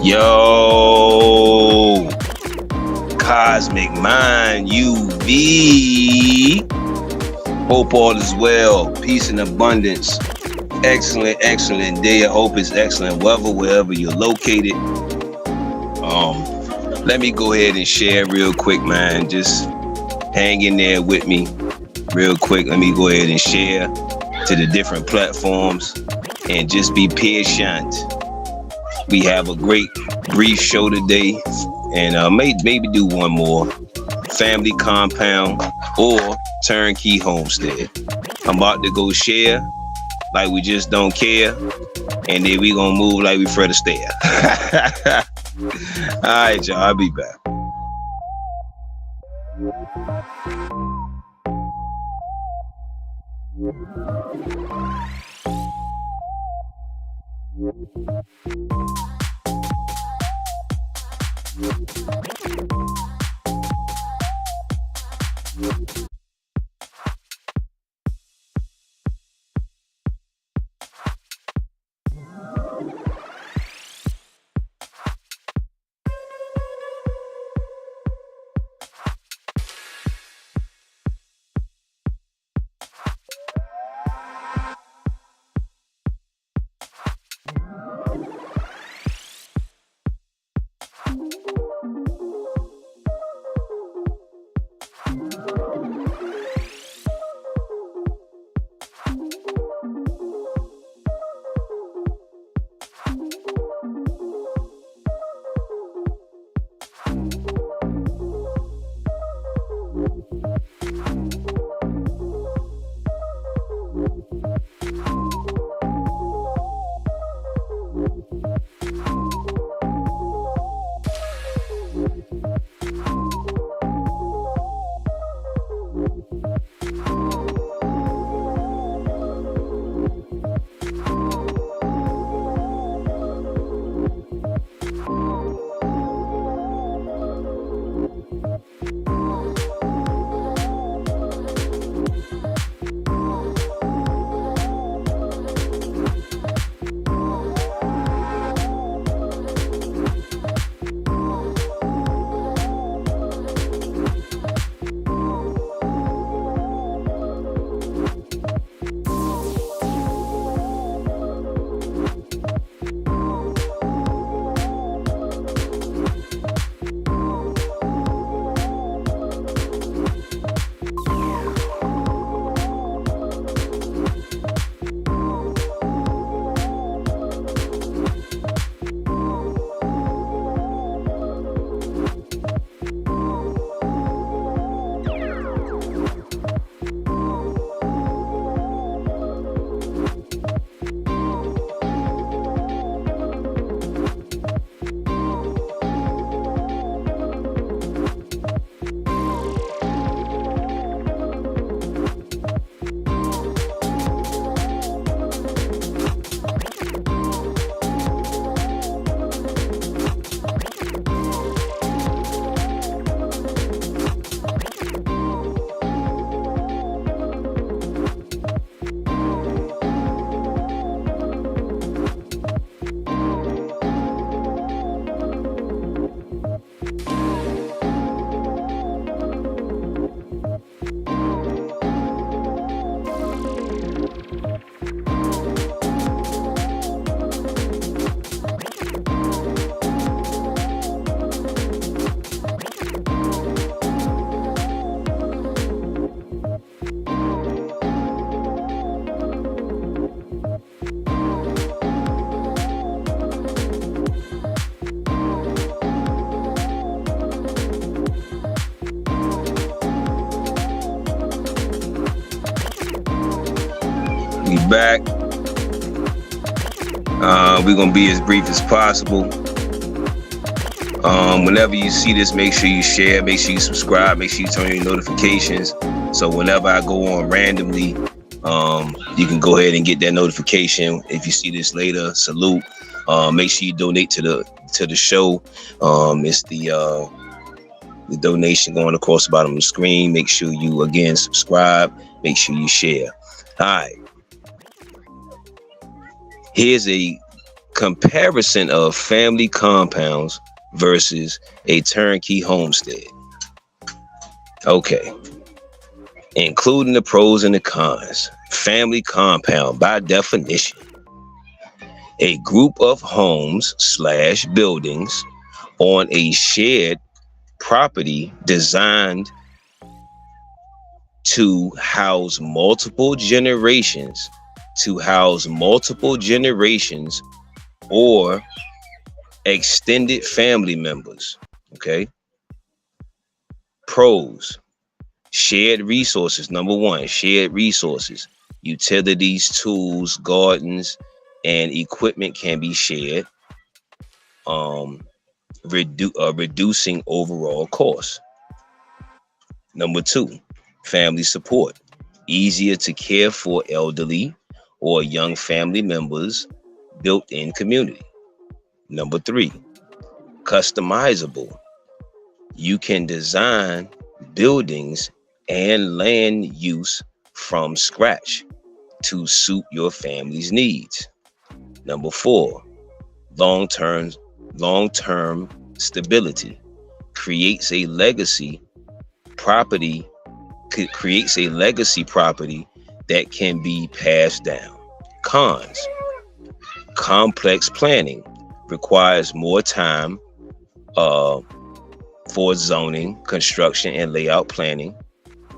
Yo, Cosmic Mind UV. Hope all is well. Peace and abundance. Excellent day. I hope it's excellent weather wherever you're located. Let me go ahead and share real quick, man. Just hang in there with me real quick. Let me go ahead and share to the different platforms and just be patient. We have a great brief show today, and maybe do one more. Family Compound or Turnkey Homestead. I'm about to go share like we just don't care, and then we gonna move like we Fred Astaire. All right, y'all, I'll be back. We back. We're gonna be as brief as possible. Whenever you see this, make sure you share, make sure you subscribe, make sure you turn on your notifications. So whenever I go on randomly, you can go ahead and get that notification. If you see this later, salute. Make sure you donate to the show. It's the donation going across the bottom of the screen. Make sure you again subscribe. Make sure you share. All right. Here's a Comparison of family compounds versus a turnkey homestead. Okay, including the pros and the cons. Family compound, by definition, a group of homes slash buildings on a shared property designed to house multiple generations, or extended family members. Okay. Pros: shared resources. Number one, shared resources. Utilities, tools, gardens, and equipment can be shared, reducing overall costs. Number two, family support. Easier to care for elderly or young family members, built-in community. Number three, customizable. You can design buildings and land use from scratch to suit your family's needs. Number four, long-term stability. Creates a legacy property that can be passed down. Cons: complex planning, requires more time for zoning, construction, and layout planning.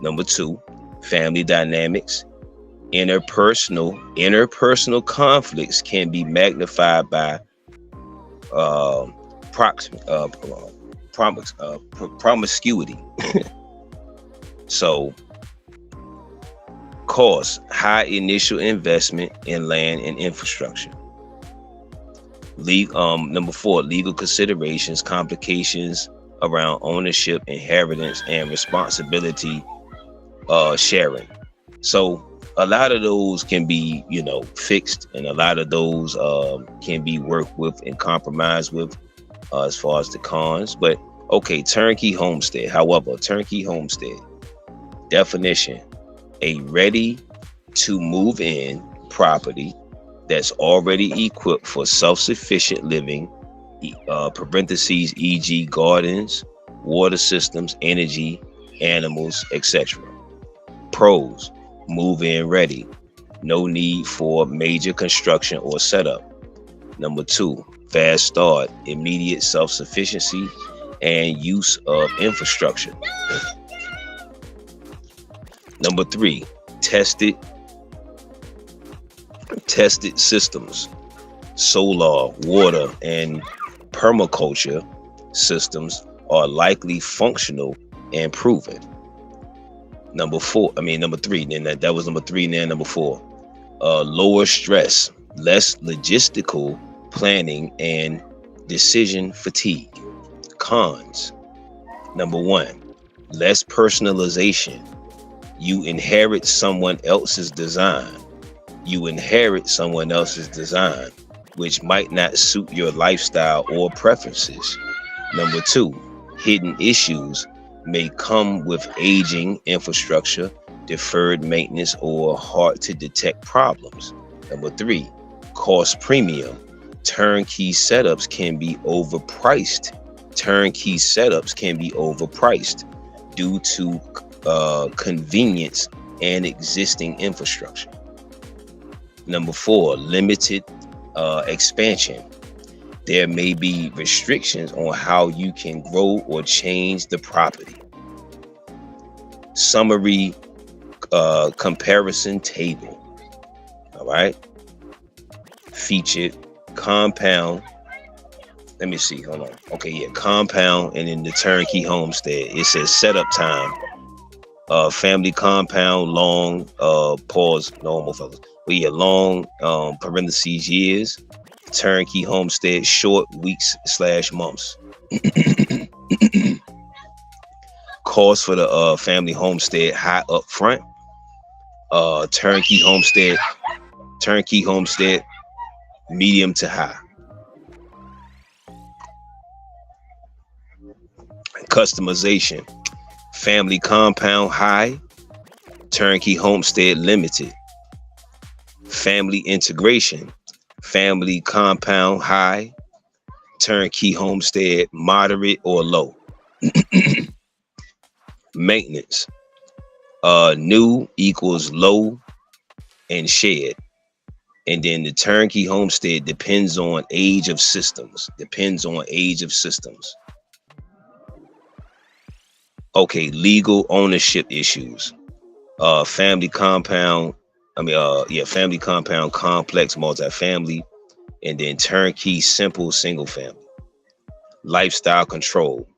Number two, family dynamics. Interpersonal conflicts can be magnified by promiscuity. So, cost: high initial investment in land and infrastructure. Number four, legal considerations, complications around ownership, inheritance, and responsibility sharing. So a lot of those can be, fixed, and a lot of those can be worked with and compromised with as far as the cons. But okay, turnkey homestead. However, turnkey homestead definition: a ready to move in property that's already equipped for self-sufficient living, parentheses, e.g. gardens, water systems, energy, animals, etc. Pros: move-in ready. No need for major construction or setup. Number two, fast start, immediate self-sufficiency and use of infrastructure. Number three, tested systems. Solar, water, and permaculture systems are likely functional and proven. Number three. Then that was number three. Now number four, lower stress, less logistical planning, and decision fatigue. Cons: number one, less personalization. You inherit someone else's design, which might not suit your lifestyle or preferences. Number two, hidden issues may come with aging infrastructure, deferred maintenance, or hard to detect problems. Number three, cost premium. Turnkey setups can be overpriced. Due to convenience and existing infrastructure. Number four, limited expansion. There may be restrictions on how you can grow or change the property. Summary comparison table. All right. Featured compound. Let me see. Hold on. Okay, yeah, compound, and in the turnkey homestead, it says setup time. Family compound, long, pause, normal fellas. But yeah, long, parentheses, years. Turnkey homestead, short, weeks/months. Cost for the family homestead, high up front. Turnkey homestead, medium to high. Customization: family compound, high. Turnkey homestead, limited. Family integration: Family compound high, turnkey homestead moderate or low. Maintenance, new equals low and shared. And then the turnkey homestead depends on age of systems. Depends on age of systems. Okay, legal ownership issues. Family compound. Family compound, complex, multifamily, and then turnkey, simple, single family. Lifestyle control.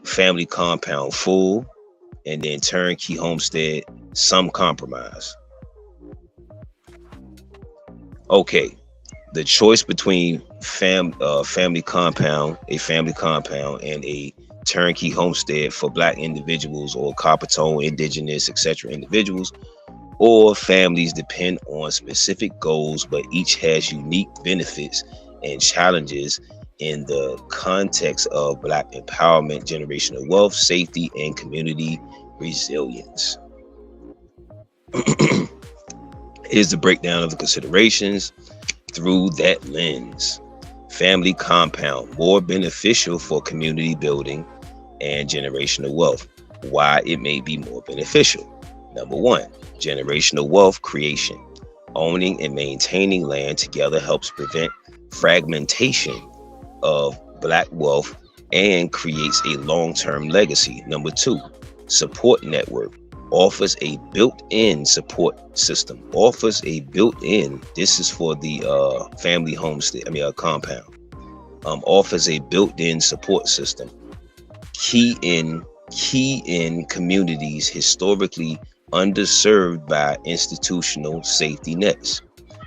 Family compound, full, and then turnkey homestead, some compromise. Okay, the choice between family compound, a family compound, and a turnkey homestead for Black individuals or copper tone, indigenous, etc. individuals or families depend on specific goals, but each has unique benefits and challenges in the context of Black empowerment, generational wealth, safety, and community resilience. Here's the breakdown of the considerations through that lens. Family compound, more beneficial for community building and generational wealth. Why it may be more beneficial. Number one, generational wealth creation. Owning and maintaining land together helps prevent fragmentation of Black wealth and creates a long-term legacy. Number two, support network. Offers a built-in support system. Offers a built-in, this is for the family homestead, compound. Offers a built-in support system. Key in communities historically underserved by institutional safety nets.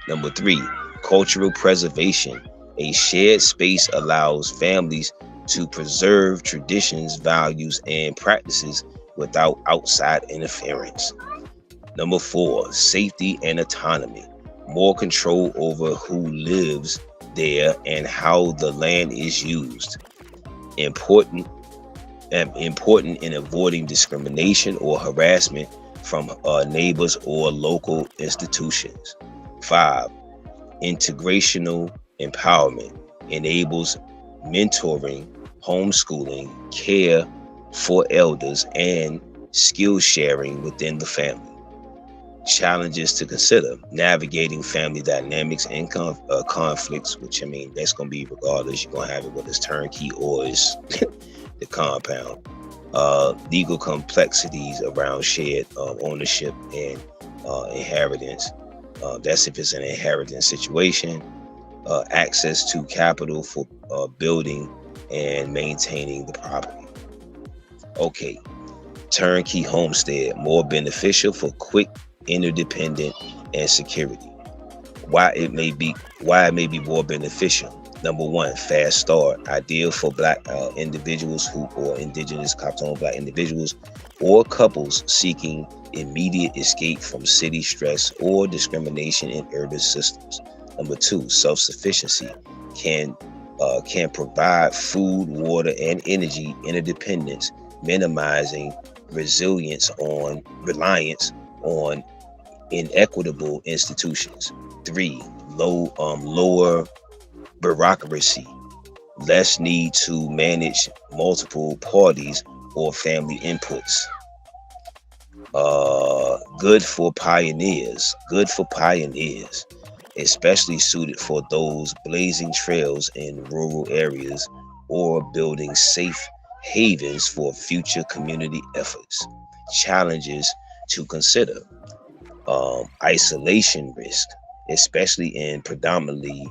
Number three, cultural preservation. A shared space allows families to preserve traditions, values, and practices without outside interference. Number four, safety and autonomy. More control over who lives there and how the land is used. Important in avoiding discrimination or harassment from neighbors or local institutions. 5. Integrational empowerment enables mentoring, homeschooling, care for elders, and skill sharing within the family. Challenges to consider: navigating family dynamics and conflicts, which that's going to be regardless. You're going to have it whether it's turnkey or it's the compound. Legal complexities around shared ownership and inheritance. That's if it's an inheritance situation. Access to capital for building and maintaining the property. Okay, turnkey homestead, more beneficial for quick, interdependent, and security. Why it may be more beneficial. Number one, fast start, ideal for Black individuals or indigenous copper Black individuals or couples seeking immediate escape from city stress or discrimination in urban systems. Number two, self-sufficiency, can provide food, water, and energy interdependence, minimizing reliance on inequitable institutions. 3, lower bureaucracy, less need to manage multiple parties or family inputs. Good for pioneers, especially suited for those blazing trails in rural areas or building safe havens for future community efforts. Challenges to consider: isolation risk, especially in predominantly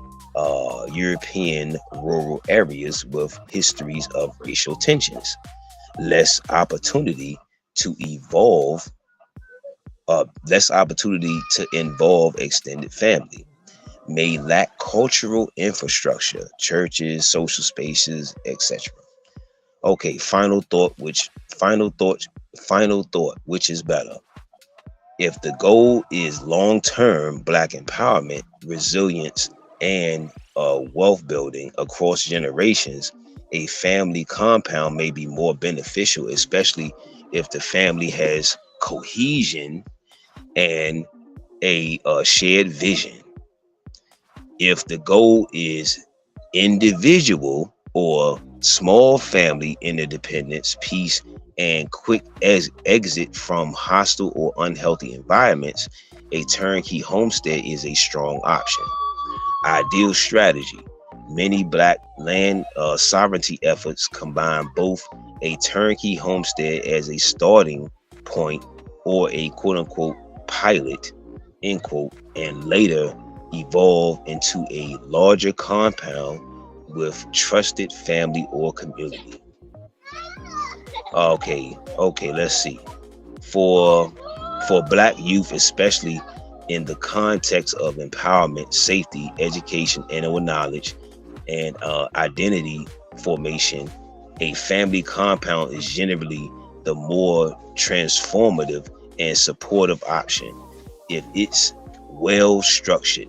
European rural areas with histories of racial tensions. Less opportunity to involve extended family. May lack cultural infrastructure, churches, social spaces, etc. Okay, final thought, which is better? If the goal is long-term Black empowerment, resilience, and wealth building across generations, a family compound may be more beneficial, especially if the family has cohesion and a shared vision. If the goal is individual or small family interdependence, peace, and quick exit from hostile or unhealthy environments, a turnkey homestead is a strong option. Ideal strategy. Many Black land sovereignty efforts combine both a turnkey homestead as a starting point or a quote unquote pilot, end quote, and later evolve into a larger compound with trusted family or community. Okay, let's see. For Black youth, especially in the context of empowerment, safety, education, and knowledge, and identity formation, a family compound is generally the more transformative and supportive option if it's well structured.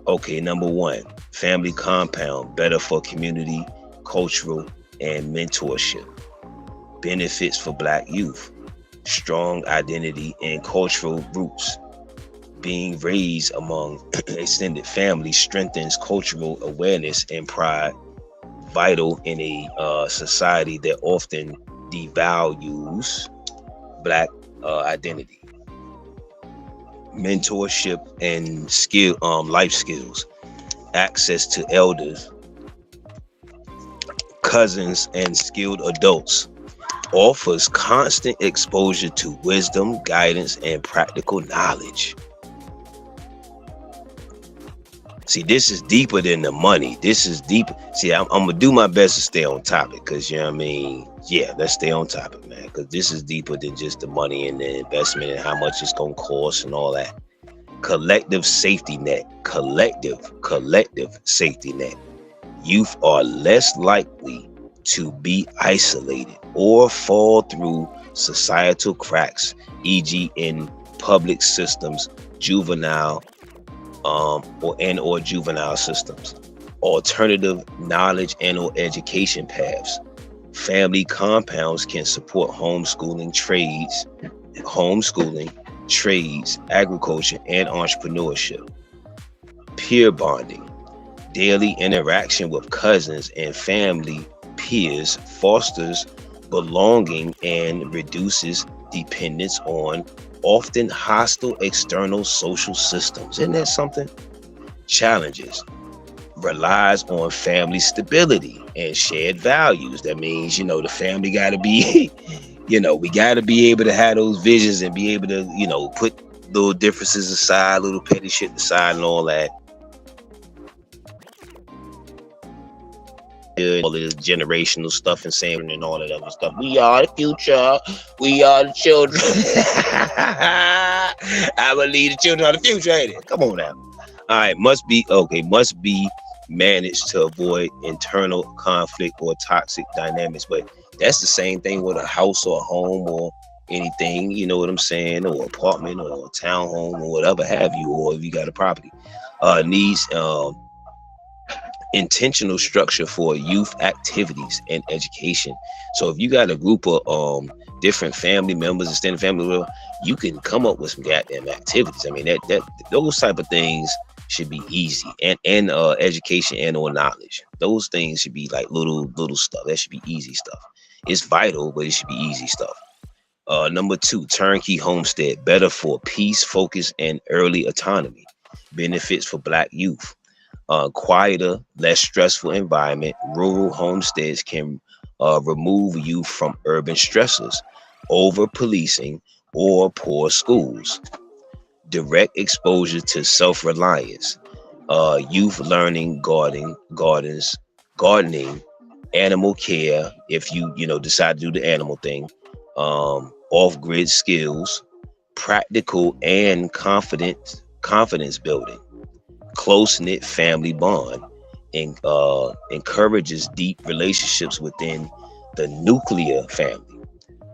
Okay, number one, family compound, better for community, cultural, and mentorship. Benefits for Black youth: strong identity and cultural roots. Being raised among extended family strengthens cultural awareness and pride, vital in a society that often devalues Black identity. Mentorship and life skills. Access to elders, cousins, and skilled adults. Offers constant exposure to wisdom, guidance, and practical knowledge. See, this is deeper than the money. This is deep. See, I'm gonna do my best to stay on topic, because you know what I mean. Yeah, let's stay on topic, man, because this is deeper than just the money and the investment and how much it's gonna cost and all that. Collective safety net. Collective safety net. Youth are less likely to be isolated or fall through societal cracks, e.g. in public systems, juvenile or juvenile systems. Alternative knowledge and or education paths. Family compounds can support homeschooling, trades, agriculture, and entrepreneurship. Peer bonding. Daily interaction with cousins and family peers fosters belonging and reduces dependence on often hostile external social systems. Isn't that something? Challenges. Relies on family stability and shared values. That means, the family got to be, we got to be able to have those visions and be able to, put little differences aside, little petty shit aside and all that. All of this generational stuff and saying and all that other stuff. We are the future. We are the children. I believe the children are the future, ain't it? Come on now. All right, must be managed to avoid internal conflict or toxic dynamics. But that's the same thing with a house or a home or anything, you know what I'm saying, or apartment or a townhome or whatever have you, or if you got a property. Needs intentional structure for youth activities and education. So if you got a group of different family members, extended family, you can come up with some goddamn activities. I mean, that those type of things should be easy, and education and or knowledge. Those things should be like little stuff. That should be easy stuff. It's vital, but it should be easy stuff. Number two, turnkey homestead, better for peace, focus, and early autonomy. Benefits for Black youth. Quieter, less stressful environment. Rural homesteads can remove youth from urban stressors, over policing, or poor schools. Direct exposure to self-reliance. Youth learning gardening, animal care, if you decide to do the animal thing, off-grid skills, practical and confidence building. Close-knit family bond, and encourages deep relationships within the nuclear family.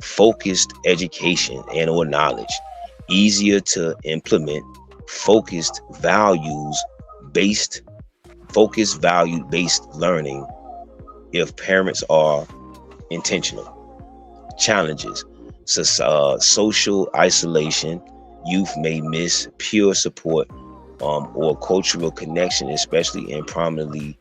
Focused education and or knowledge, easier to implement. Value-based learning if parents are intentional. Challenges: social isolation, youth may miss pure support or cultural connection, especially in prominently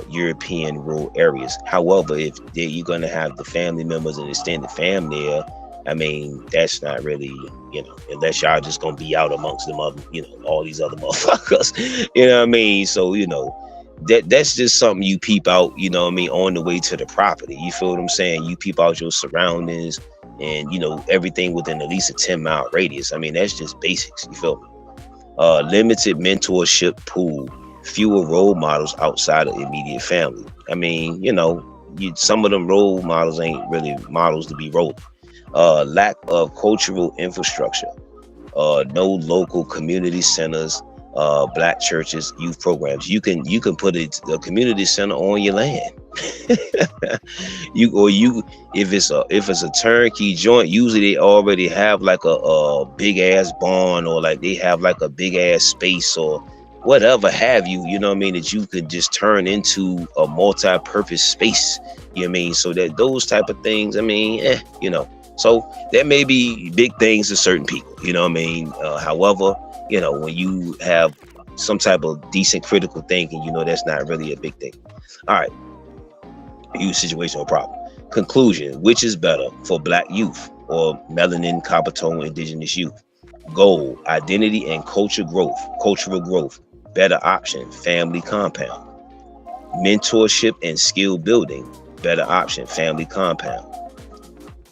European rural areas. However, if you're going to have the family members and extended family there, I mean, that's not really, unless y'all just going to be out amongst them other, all these other motherfuckers, you know what I mean? So, that's just something you peep out, on the way to the property. You feel what I'm saying? You peep out your surroundings and, everything within at least a 10-mile radius. I mean, that's just basics. You feel me? Limited mentorship pool, fewer role models outside of immediate family. I mean, some of them role models ain't really models to be rolling. Lack of cultural infrastructure, no local community centers, black churches, youth programs. You can put a community center on your land. If it's a turnkey joint, usually they already have like a big ass barn, or like they have like a big ass space or whatever have you, that you could just turn into a multi-purpose space, so that those type of things, so that may be big things to certain people, however, when you have some type of decent critical thinking, that's not really a big thing. All right. Youth situational problem. Conclusion: which is better for black youth or melanin, copper tone, indigenous youth? Goal: identity and cultural growth. Better option: family compound. Mentorship and skill building. Better option: family compound.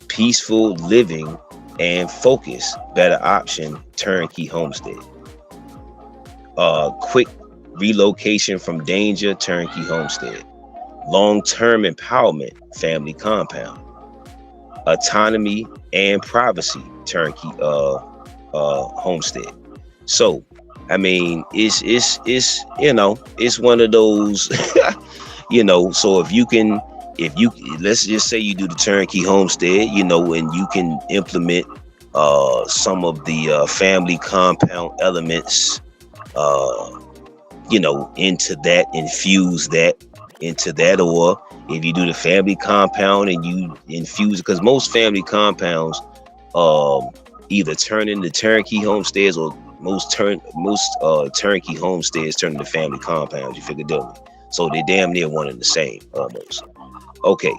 Peaceful living and focus. Better option: turnkey homestead. Quick relocation from danger. Turnkey homestead. Long-term empowerment, family compound. Autonomy and privacy, turnkey homestead. So I mean, it's one of those so if you let's just say you do the turnkey homestead, and you can implement some of the family compound elements into that, infuse that into that, or if you do the family compound and you infuse, because most family compounds either turn into turnkey homesteads, or most turnkey homesteads turn into family compounds. You figure it out. So they're damn near one and the same almost. Okay,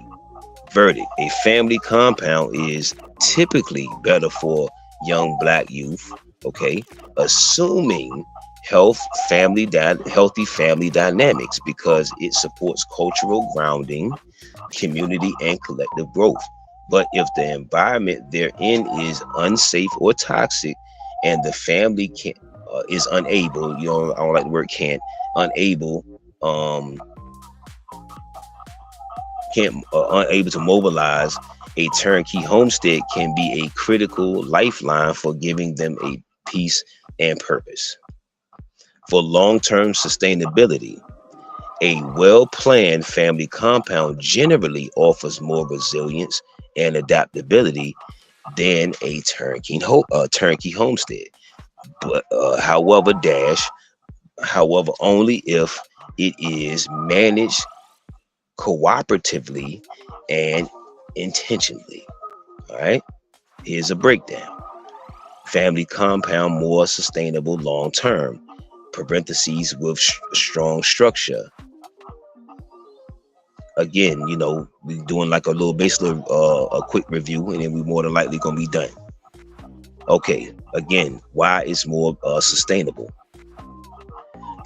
verdict: a family compound is typically better for young black youth, okay, assuming healthy family dynamics, because it supports cultural grounding, community, and collective growth. But if the environment they're in is unsafe or toxic, and the family is unable, I don't like the word can't, unable unable to mobilize, a turnkey homestead can be a critical lifeline for giving them a peace and purpose. For long-term sustainability, a well-planned family compound generally offers more resilience and adaptability than a turnkey homestead. But however, only if it is managed cooperatively and intentionally. All right, here's a breakdown. Family compound more sustainable long term, parentheses, with strong structure. Again, we're doing like a little, basically a quick review, and then we more than likely gonna be done. Okay, again, why it's more sustainable?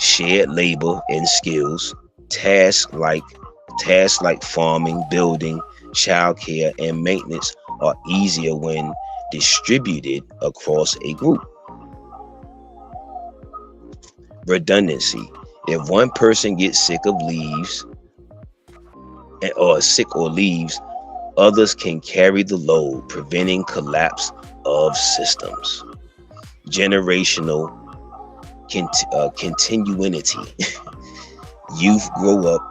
Shared labor and skills, tasks like farming, building, childcare, and maintenance are easier when distributed across a group. Redundancy: if one person gets sick or leaves, others can carry the load, preventing collapse of systems. Generational continuity: youth grow up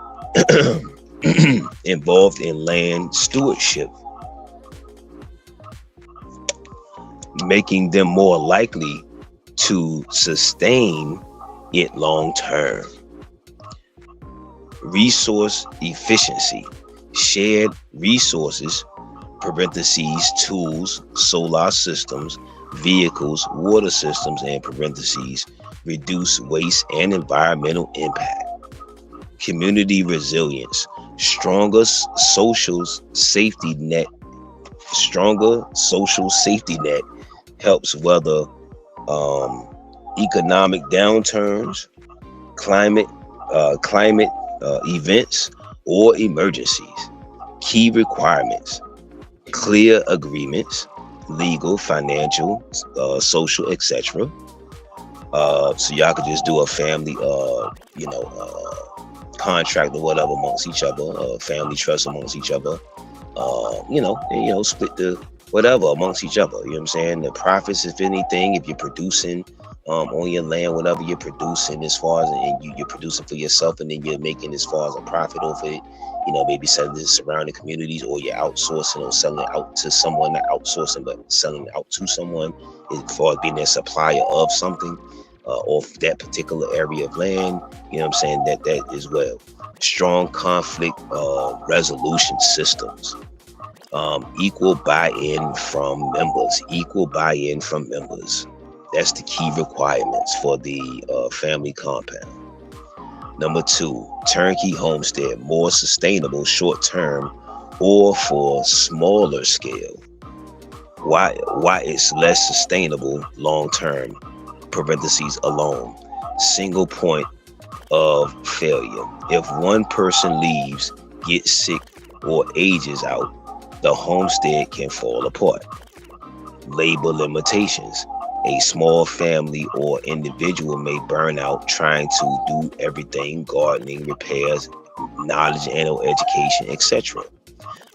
involved in land stewardship, making them more likely to sustain it long term. Resource efficiency: shared resources parentheses, tools, solar systems, vehicles, water systems, and parentheses, reduce waste and environmental impact. Community resilience, stronger social safety net helps weather economic downturns, climate events, or emergencies. Key requirements: clear agreements, legal, financial, social, etc. So y'all could just do a family, contract or whatever amongst each other, family trust amongst each other. Split the whatever amongst each other. You know what I'm saying? The profits, if anything, if you're producing on your land, whatever you're producing as far as, and you're producing for yourself, and then you're making as far as a profit over it, maybe selling to surrounding communities, or you're outsourcing or selling it out to someone, not outsourcing, but selling it out to someone as far as being a supplier of something, of that particular area of land. You know what I'm saying? That as well. Strong conflict resolution systems. Equal buy-in from members. That's the key requirements for the family compound. Number 2, turnkey homestead, more sustainable short-term or for smaller scale. Why it's less sustainable long-term, parentheses alone. Single point of failure. If one person leaves, gets sick, or ages out, the homestead can fall apart. Labor limitations. A small family or individual may burn out trying to do everything: gardening, repairs, knowledge and education, etc.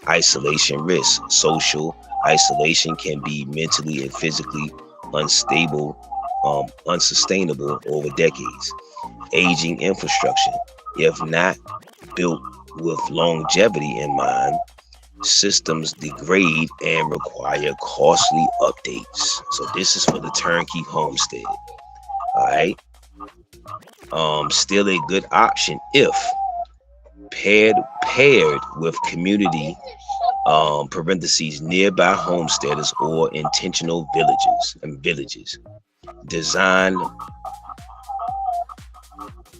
Isolation risk. Social isolation can be mentally and physically unsustainable over decades. Aging infrastructure. If not built with longevity in mind, systems degrade and require costly updates. So this is for the turnkey homestead. All right. Still a good option if paired with community, parentheses, nearby homesteaders or intentional villages. Designed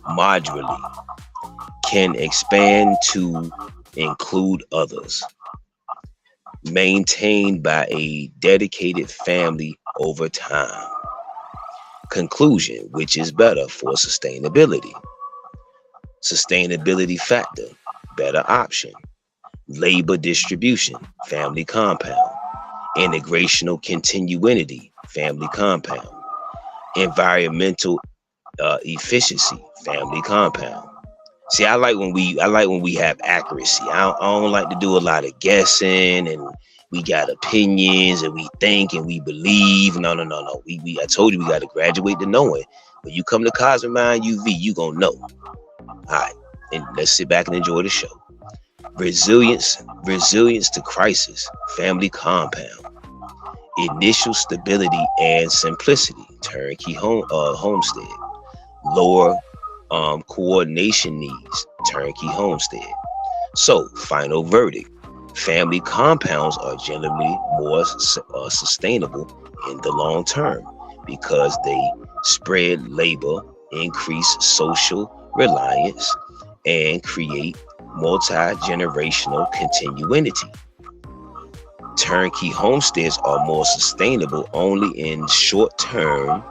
modularly, can expand to include others. Maintained by a dedicated family over time. Conclusion: which is better for sustainability? Sustainability factor, better option. Labor distribution, family compound. Integrational continuity, family compound. Environmental efficiency, family compound. See, I like when we have accuracy. I don't like to do a lot of guessing, and we got opinions, and we think and we believe. No. I told you we got to graduate to knowing. When you come to Cosmic Mind UV, you gonna know. All right, and let's sit back and enjoy the show. Resilience to crisis, family compound. Initial stability and simplicity, turnkey homestead. Lower coordination needs, turnkey homestead. So, final verdict: family compounds are generally more sustainable in the long term because they spread labor, increase social reliance, and create multi-generational continuity. Turnkey homesteads are more sustainable only in short term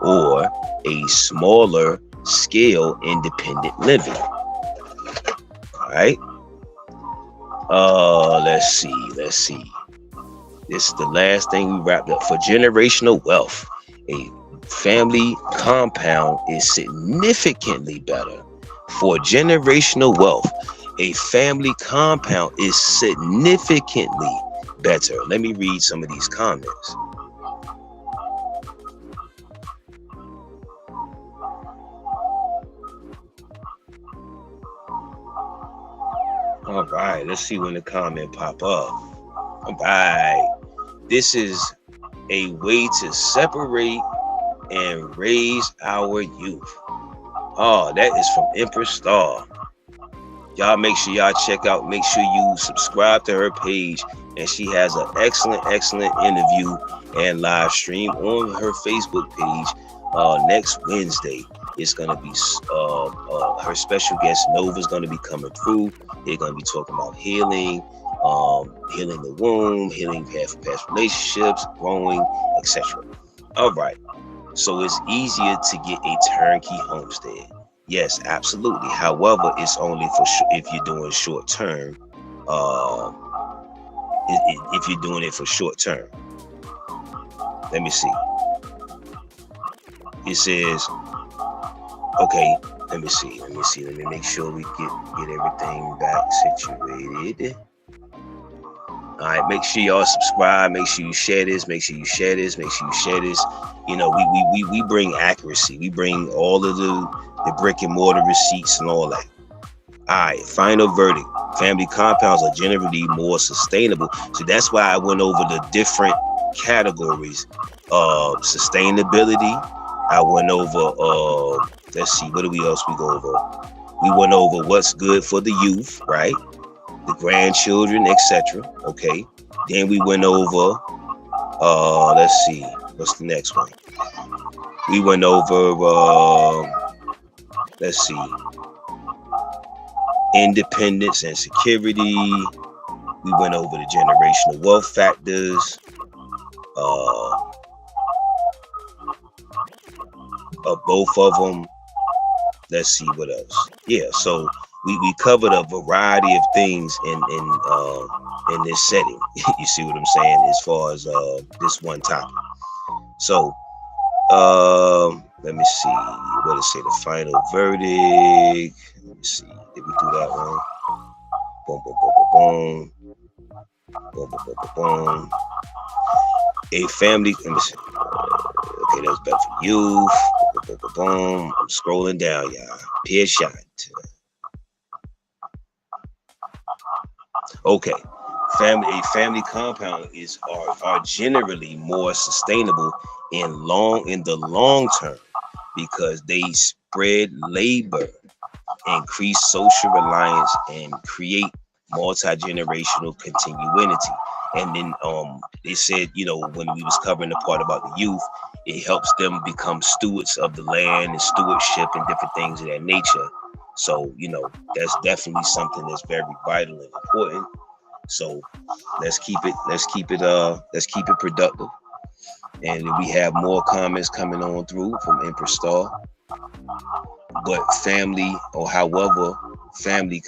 or a smaller scale independent living. All right. Let's see. This is the last thing we wrapped up. For generational wealth, a family compound is significantly better. For generational wealth, a family compound is significantly better. Let me read some of these comments. All right, let's see when the comment pop up. All right, this is a way to separate and raise our youth. Oh, that is from Empress Star. Y'all make sure y'all check out, make sure you subscribe to her page and she has an excellent interview and live stream on her Facebook page next Wednesday. It's gonna be her special guest Nova's gonna be coming through. They're gonna be talking about healing, healing the womb, healing past relationships, growing, etc. All right. So it's easier to get a turnkey homestead. Yes, absolutely. However, it's only for if you're doing short term. If you're doing it for short term. Let me see. It says, okay, let me see. Let me make sure we get everything back situated. All right, make sure y'all subscribe. Make sure you share this. Make sure you share this. You know, we bring accuracy. We bring all of the brick and mortar receipts and all that. All right, final verdict. Family compounds are generally more sustainable. So that's why I went over the different categories of sustainability. I went over, let's see, what do we else we go over? We went over what's good for the youth, right? The grandchildren, etc. Okay. Then we went over, let's see, what's the next one? We went over, let's see, independence and security. We went over the generational wealth factors. Of both of them. Let's see what else. Yeah, so we covered a variety of things in this setting. You see what I'm saying? As far as this one topic. So let me see. What to say? The final verdict. Let me see. Did we do that one? Boom, boom, boom, boom, boom. Boom, boom, boom, boom, boom. A family. Let me see. Okay, that's better for youth. Boom, boom, boom, boom. I'm scrolling down, y'all. Peer shot. Okay. A family compound are generally more sustainable in the long term because they spread labor, increase social reliance, and create multi-generational continuity. And then they said, you know, when we was covering the part about the youth, it helps them become stewards of the land and stewardship and different things of that nature. So, you know, that's definitely something that's very vital and important. So let's keep it productive. And we have more comments coming on through from Empress Star. But family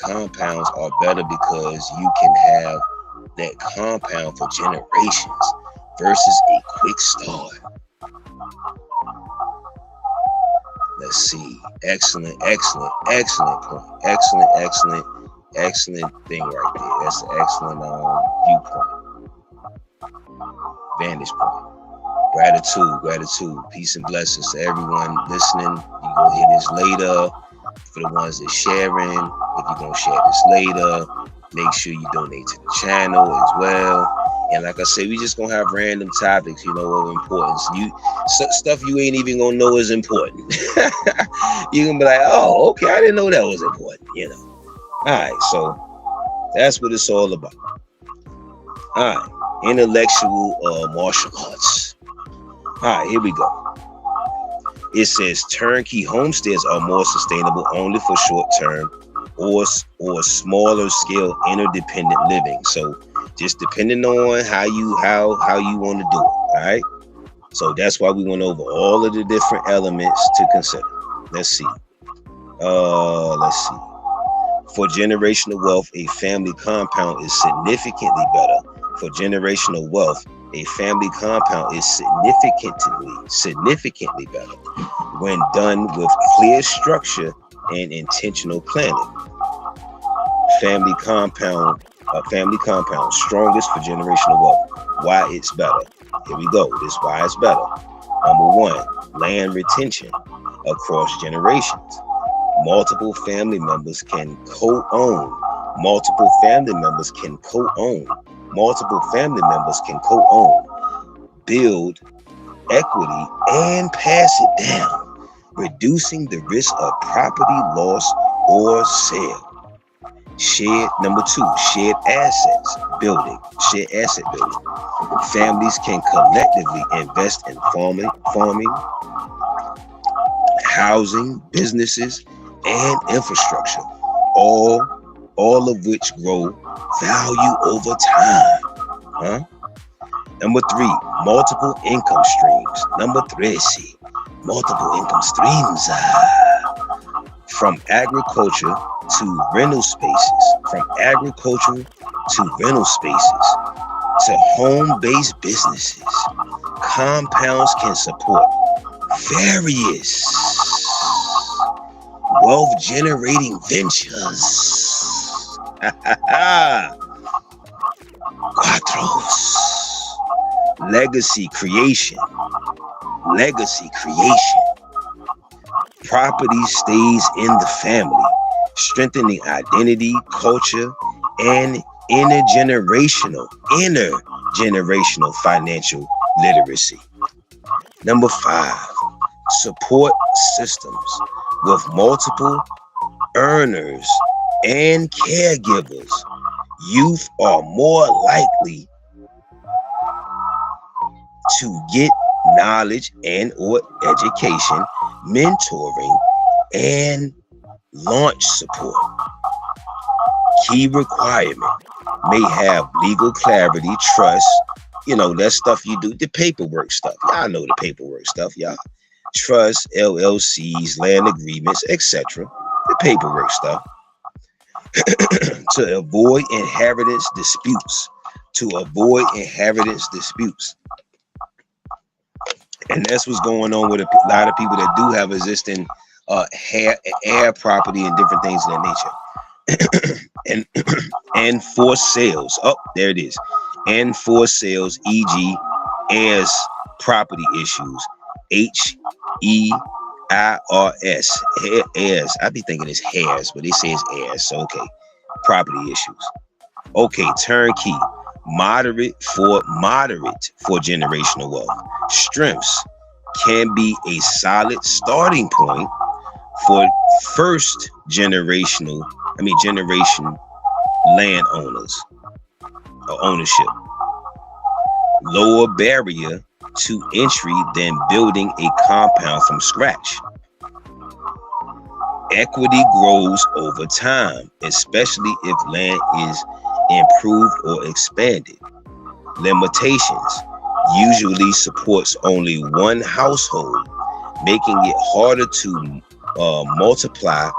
compounds are better because you can have that compound for generations versus a quick start. Let's see. Excellent point. Excellent thing right there. That's an excellent viewpoint. Vantage point. Gratitude. Peace and blessings to everyone listening. You're going to hear this later. For the ones that sharing, if you're going to share this later, make sure you donate to the channel as well. And like I said, we just going to have random topics, you know, of importance. Stuff you ain't even going to know is important. You're going to be like, oh, okay, I didn't know that was important, you know. All right, so that's what it's all about. All right, intellectual martial arts. All right, here we go. It says turnkey homesteads are more sustainable only for short-term or smaller scale interdependent living. So just depending on how you want to do it. All right. So that's why we went over all of the different elements to consider. Let's see. For generational wealth, a family compound is significantly better. For generational wealth, a family compound is significantly better when done with clear structure and intentional planning. Family compound, strongest for generational wealth. Why it's better? Here we go. This is why it's better. Number one, land retention across generations. Multiple family members can co-own. Build equity and pass it down, reducing the risk of property loss or sale. Number two, shared assets building. Shared asset building. Families can collectively invest in farming, housing, businesses, and infrastructure, all of which grow value over time. Number three, multiple income streams. Number three, multiple income streams. From agriculture to rental spaces. From agriculture to rental spaces. To home-based businesses. Compounds can support various wealth-generating ventures. Cuatros. Legacy creation. Property stays in the family, strengthening identity, culture, and intergenerational financial literacy. Number five, support systems with multiple earners and caregivers. Youth are more likely to get knowledge and or education, mentoring, and launch support. Key requirement: may have legal clarity, trust, that stuff you do, the paperwork stuff. Y'all know the paperwork stuff, y'all. Trust, LLCs, land agreements, etc. The paperwork stuff. To avoid inheritance disputes. And that's what's going on with a lot of people that do have existing air property and different things of that nature. and for sales. Oh, there it is. And for sales, e.g. heirs property issues. H-E-I-R-S. Heirs. I be thinking it's hairs, but it says heirs. So okay. Property issues. Okay, turnkey. Moderate for generational wealth. Strengths can be a solid starting point for first generation landowners or ownership. Lower barrier to entry than building a compound from scratch. Equity grows over time, especially if land is improved or expanded. Limitations: usually supports only one household, making it harder to multiply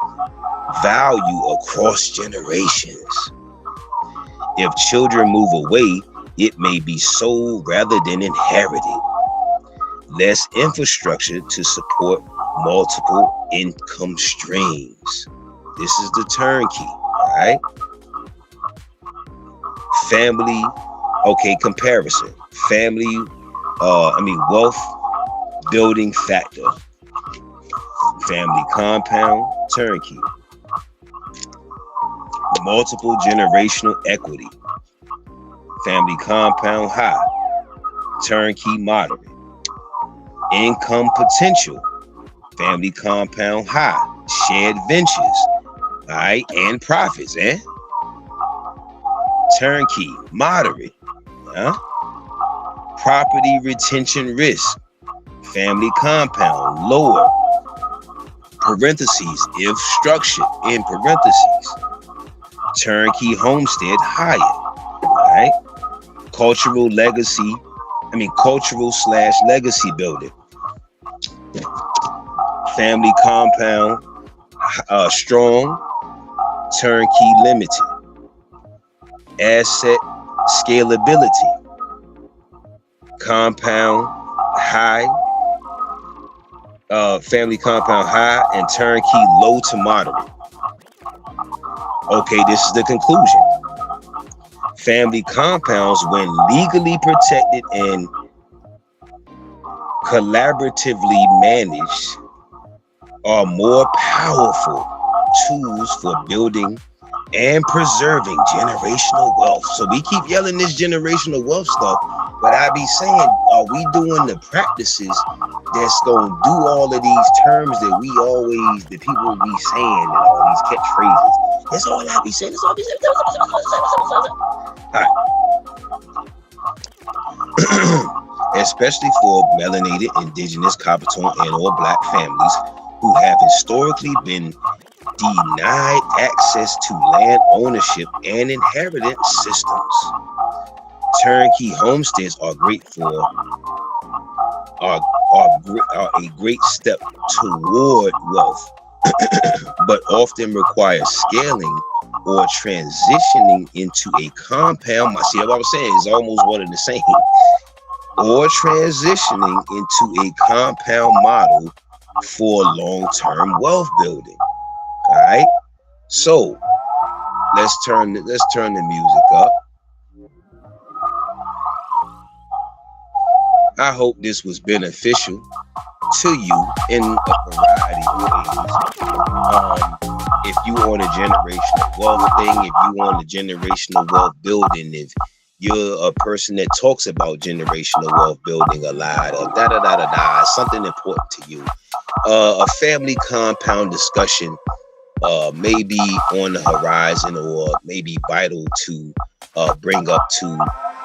value across generations. If children move away, it may be sold rather than inherited. Less infrastructure to support multiple income streams. This is the turnkey, all right? Family, comparison. Wealth building factor. Family compound, turnkey. Multiple generational equity. Family compound, high. Turnkey, moderate. Income potential. Family compound, high. Shared ventures, all right, and profits, Turnkey, moderate. Property retention risk. Family compound, lower. Parentheses, if structured, in parentheses. Turnkey homestead, higher. All right. Cultural / legacy building. Family compound, strong. Turnkey limited. Asset scalability. Compound high. Family compound high, and turnkey low to moderate. Okay, this is the conclusion. Family compounds, when legally protected and collaboratively managed, are more powerful tools for building and preserving generational wealth. So we keep yelling this generational wealth stuff, but I be saying, are we doing the practices that's gonna do all of these terms that the people be saying and all these catchphrases? That's all I be saying. That's all I be saying. All right. Especially for melanated, indigenous, copper tone, and or black families who have historically been denied access to land ownership and inheritance systems. Turnkey homesteads are great for are a great step toward wealth, but often require scaling or transitioning into a compound. See what I was saying? It's almost one and the same. Or transitioning into a compound model for long-term wealth building. All right. So let's turn the music up. I hope this was beneficial to you in a variety of ways. If you on a generational wealth thing, if you on a generational wealth building, if you're a person that talks about generational wealth building a lot, or something important to you, a family compound discussion may be on the horizon, or may be vital to bring up to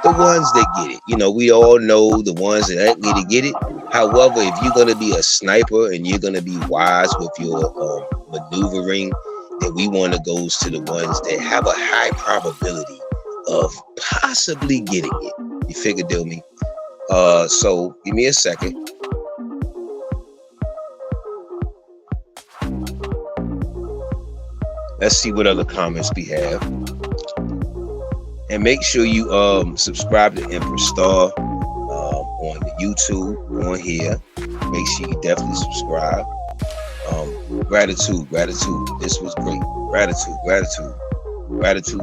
the ones that get it. You know, we all know the ones that ain't going to get it. However, if you're going to be a sniper and you're going to be wise with your maneuvering, then we want to go to the ones that have a high probability of possibly getting it. You figure, deal me? So give me a second. Let's see what other comments we have. And make sure you subscribe to Empress Star on the YouTube on here. Make sure you definitely subscribe. Gratitude. This was great. Gratitude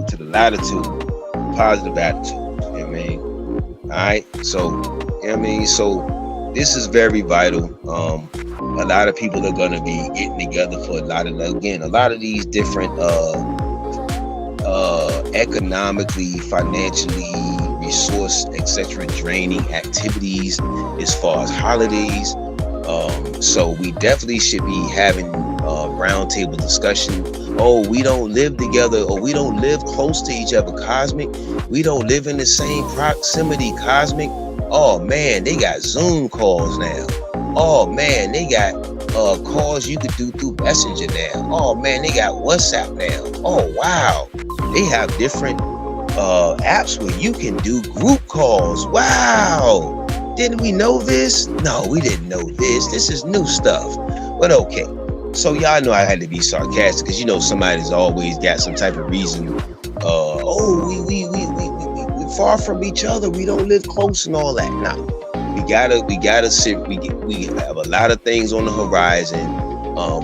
to the latitude. Positive attitude. You know what I mean? All right. So, you know what I mean? So this is very vital. A lot of people are gonna be getting together for a lot of these different economically, financially, resource, etc. draining activities as far as holidays. So we definitely should be having roundtable discussion. Oh, we don't live together, or we don't live close to each other, cosmic. We don't live in the same proximity, cosmic. Oh man, they got Zoom calls now. Oh man, they got calls you could do through Messenger now. Oh man, they got WhatsApp now. Oh wow, they have different apps where you can do group calls. Wow, didn't we know this? No, we didn't know this. This is new stuff. But okay, so y'all know I had to be sarcastic because you know somebody's always got some type of reason. We far from each other. We don't live close and all that. Nah. We gotta sit. We have a lot of things on the horizon.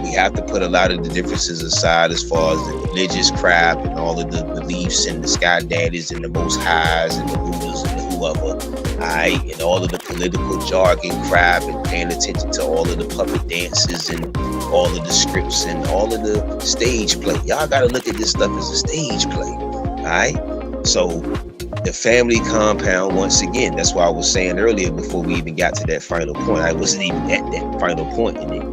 We have to put a lot of the differences aside as far as the religious crap and all of the beliefs and the sky daddies and the most highs and the Buddhas and the whoever, all right, and all of the political jargon crap, and paying attention to all of the puppet dances and all of the scripts and all of the stage play. Y'all gotta look at this stuff as a stage play, all right? So the family compound, once again, that's why I was saying earlier before we even got to that final point. I wasn't even at that final point, and it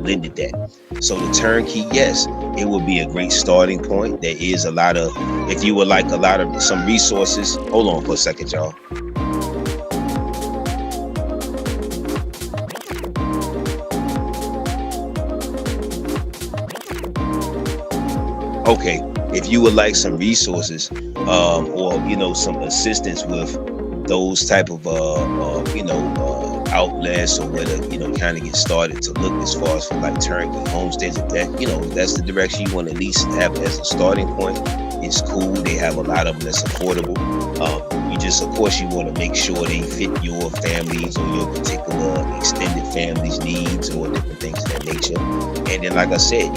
lended that. So the turnkey, yes, it would be a great starting point. There is a lot of, if you would like some resources. Hold on for a second, y'all. Okay, if you would like some resources, or some assistance with those type of outlets, or whether kind of get started to look as far as for like turnkey homesteads, if that that's the direction you want to at least have as a starting point, it's cool. They have a lot of them that's affordable. You just, of course, you want to make sure they fit your families or your particular extended family's needs or different things of that nature. And then, like I said,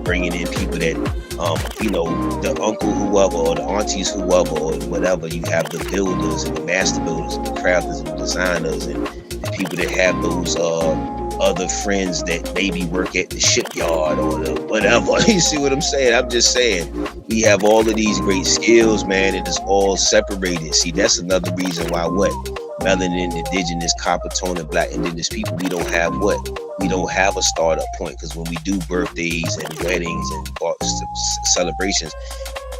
bringing in people that the uncle whoever, or the aunties whoever, or whatever. You have the builders and the master builders and the crafters and the designers and the people that have those other friends that maybe work at the shipyard or the whatever. You see what I'm saying? I'm just saying, we have all of these great skills, man, and it's all separated. See, that's another reason why melanin, indigenous, copper tone, and black indigenous people, we don't have we don't have a startup point, because when we do birthdays and weddings and celebrations,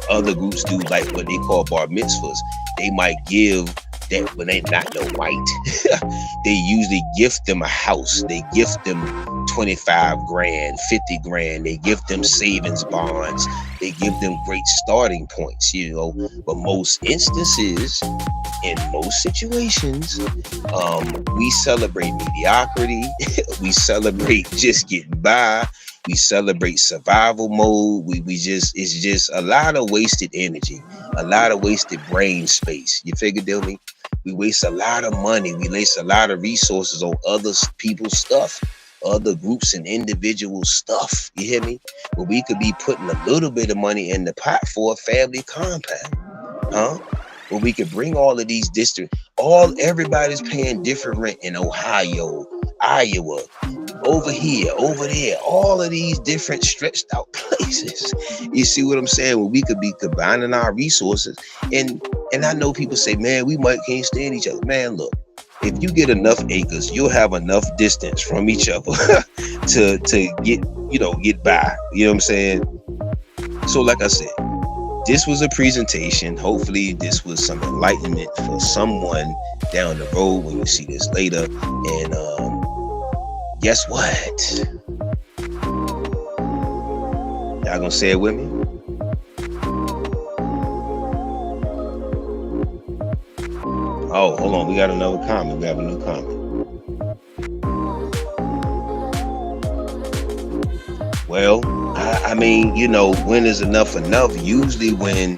other groups do like what they call bar mitzvahs. They might give that, when they not no white, they usually gift them a house. They gift them 25 grand, 50 grand. They give them savings bonds. They give them great starting points, you know. But most instances, in most situations, we celebrate mediocrity. We celebrate just getting by. We celebrate survival mode. It's just a lot of wasted energy, a lot of wasted brain space. You figure, deal me? We waste a lot of money. We waste a lot of resources on other people's stuff, other groups and individual stuff. You hear me? But we could be putting a little bit of money in the pot for a family compound, huh? Where we could bring all of these districts. Everybody's paying different rent in Ohio, Iowa, over here, over there, all of these different stretched out places. You see what I'm saying? Where we could be combining our resources. And I know people say, man, we can't stand each other. Man, look, if you get enough acres, you'll have enough distance from each other to get by. You know what I'm saying? So like I said, this was a presentation. Hopefully this was some enlightenment for someone down the road when you see this later. And guess what? Y'all gonna say it with me? Oh, hold on. We got another comment. We have a new comment. Well, I mean, you know, when is enough? Usually when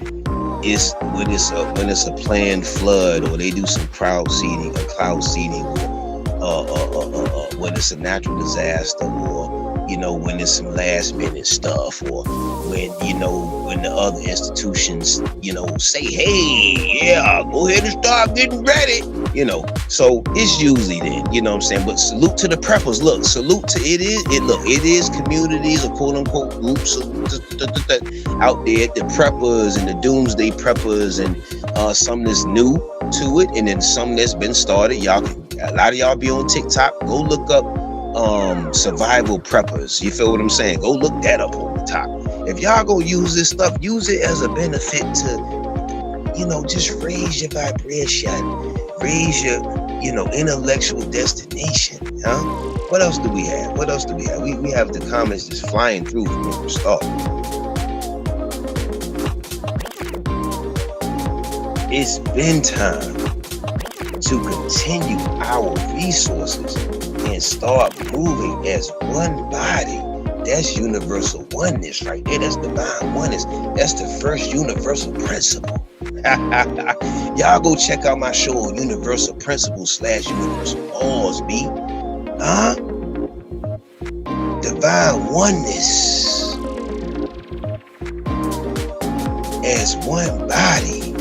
it's a planned flood, or they do some cloud seeding, when it's a natural disaster, or, you know, when it's some last minute stuff, or when, you know, when the other institutions, you know, say, hey, yeah, go ahead and start getting ready, you know. So it's usually then, you know what I'm saying? But salute to the preppers. Look, it is communities or quote unquote groups out there, the preppers and the doomsday preppers, and some that's new to it, and then some that's been started. A lot of y'all be on TikTok. Go look up survival preppers. You feel what I'm saying? Go look that up on the top. If y'all go use this stuff, use it as a benefit to, you know, just raise your vibration, raise your, you know, intellectual destination. Huh? What else do we have? We have the comments just flying through from the start. It's been time to continue our resources and start moving as one body. That's universal oneness right there. That's divine oneness. That's the first universal principle. Y'all go check out my show on Universal Principles / Universal Laws, B. Huh? Divine oneness as one body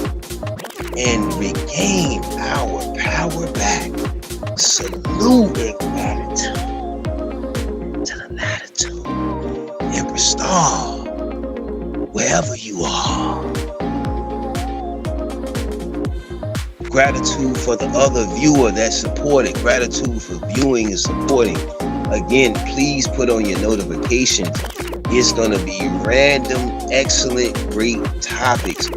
and regain our power back. Salute and gratitude to the latitude, Emperor Star, wherever you are. Gratitude for the other viewer that supported. Gratitude for viewing and supporting. Again, please put on your notifications. It's gonna be random, excellent, great topics.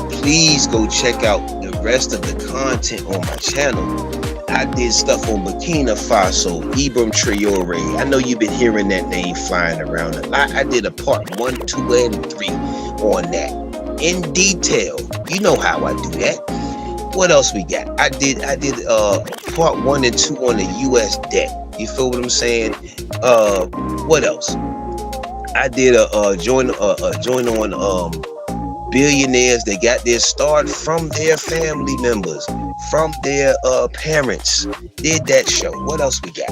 Please go check out the rest of the content on my channel. I did stuff on Burkina Faso, Ibram Traore. I know you've been hearing that name flying around a lot. I did a part 1, 2, and 3 on that in detail. You know how I do that. What else we got? I did part 1 and 2 on the US debt. You feel what I'm saying? What else? I did a join on billionaires that got their start from their family members, from their parents. Did that show. What else we got?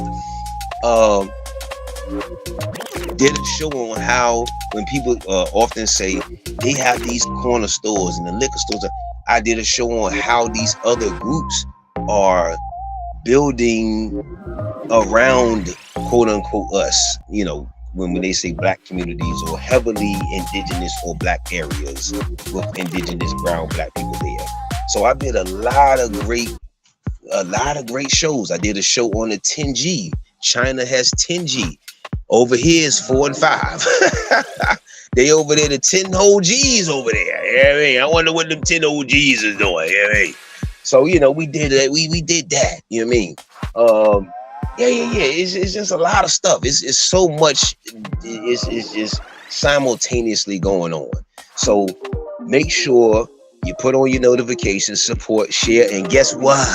Did a show on how, when people often say they have these corner stores and the liquor stores, I did a show on how these other groups are building around quote unquote us, you know, when they say black communities or heavily indigenous or black areas with indigenous brown black people there. So I did a lot of great shows. I did a show on the 10G China has 10G. Over here is 4 and 5. They over there, the 10 whole G's over there. Yeah, I mean, I wonder what them 10 old G's is doing. Yeah, I mean. So, you know, we did that. We did that. You know what I mean? Yeah. It's just a lot of stuff. It's so much. It's just simultaneously going on. So make sure you put on your notifications, support, share, and guess what?